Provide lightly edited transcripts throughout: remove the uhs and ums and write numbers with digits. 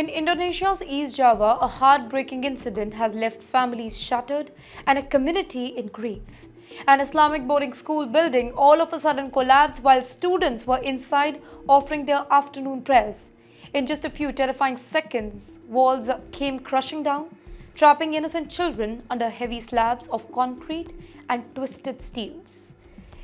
In Indonesia's East Java, a heartbreaking incident has left families shattered and a community in grief. An Islamic boarding school building all of a sudden collapsed while students were inside offering their afternoon prayers. In just a few terrifying seconds, walls came crashing down, trapping innocent children under heavy slabs of concrete and twisted steels.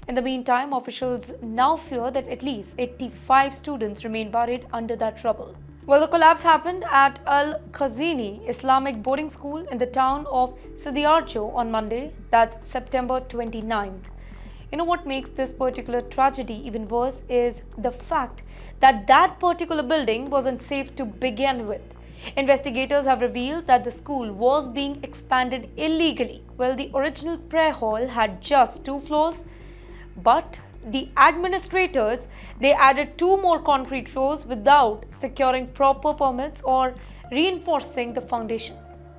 In the meantime, officials now fear that at least 85 students remain buried under that rubble. Well, the collapse happened at Al Khazini Islamic boarding school in the town of Sidoarjo on Monday, that's September 29th. You know what makes this particular tragedy even worse is the fact that that particular building wasn't safe to begin with. Investigators have revealed that the school was being expanded illegally. Well, the original prayer hall had just 2 floors, but the administrators, they added 2 more concrete floors without securing proper permits or reinforcing the foundation.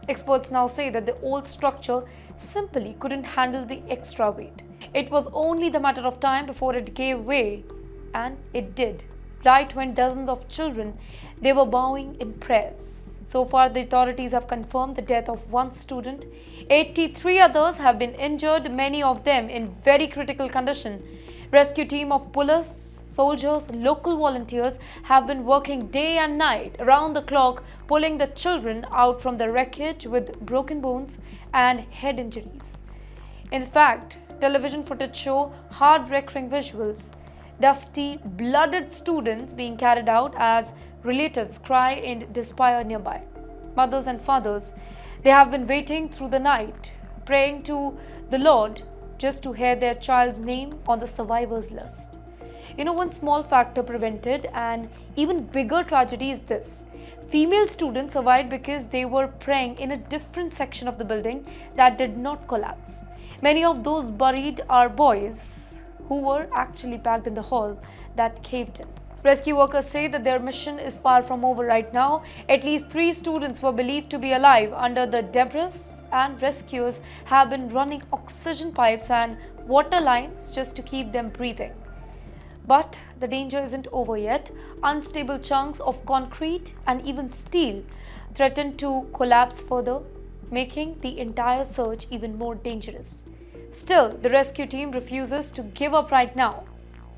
Experts now say that the old structure simply couldn't handle the extra weight. It was only the matter of time before it gave way, and it did, right when dozens of children, they were bowing in prayers. So far, the authorities have confirmed the death of 1 student. 83 others have been injured, many of them in very critical condition. Rescue team of police, soldiers, local volunteers have been working day and night around the clock, pulling the children out from the wreckage with broken bones and head injuries. In fact, television footage show heart-wrenching visuals. Dusty, blooded students being carried out as relatives cry in despair nearby. Mothers and fathers, they have been waiting through the night, praying to the Lord just to hear their child's name on the survivors list. You know, one small factor prevented an even bigger tragedy is this. Female students survived because they were praying in a different section of the building that did not collapse. Many of those buried are boys who were actually packed in the hall that caved in. Rescue workers say that their mission is far from over right now. At least 3 students were believed to be alive under the debris, and rescuers have been running oxygen pipes and water lines just to keep them breathing. But the danger isn't over yet. Unstable chunks of concrete and even steel threaten to collapse further, making the entire search even more dangerous. Still, the rescue team refuses to give up right now.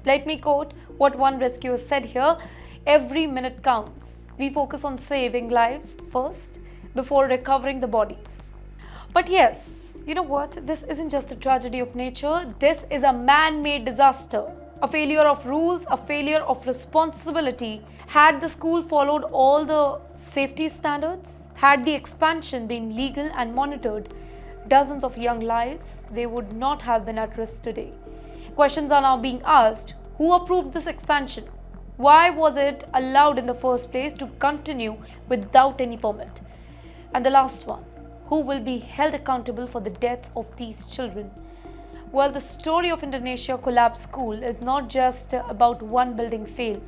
Let me quote what one rescuer said here: "Every minute counts. We focus on saving lives first before recovering the bodies." But yes, you know what? This isn't just a tragedy of nature. This is a man-made disaster. A failure of rules, a failure of responsibility. Had the school followed all the safety standards, had the expansion been legal and monitored, dozens of young lives, they would not have been at risk today. Questions are now being asked: who approved this expansion? Why was it allowed in the first place to continue without any permit? And the last one, who will be held accountable for the deaths of these children? Well, the story of Indonesia collapsed school is not just about one building fail.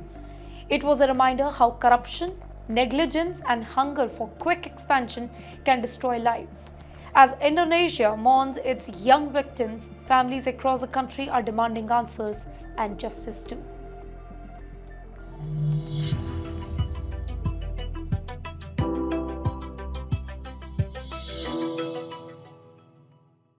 It was a reminder how corruption, negligence, and hunger for quick expansion can destroy lives. As Indonesia mourns its young victims, families across the country are demanding answers and justice too.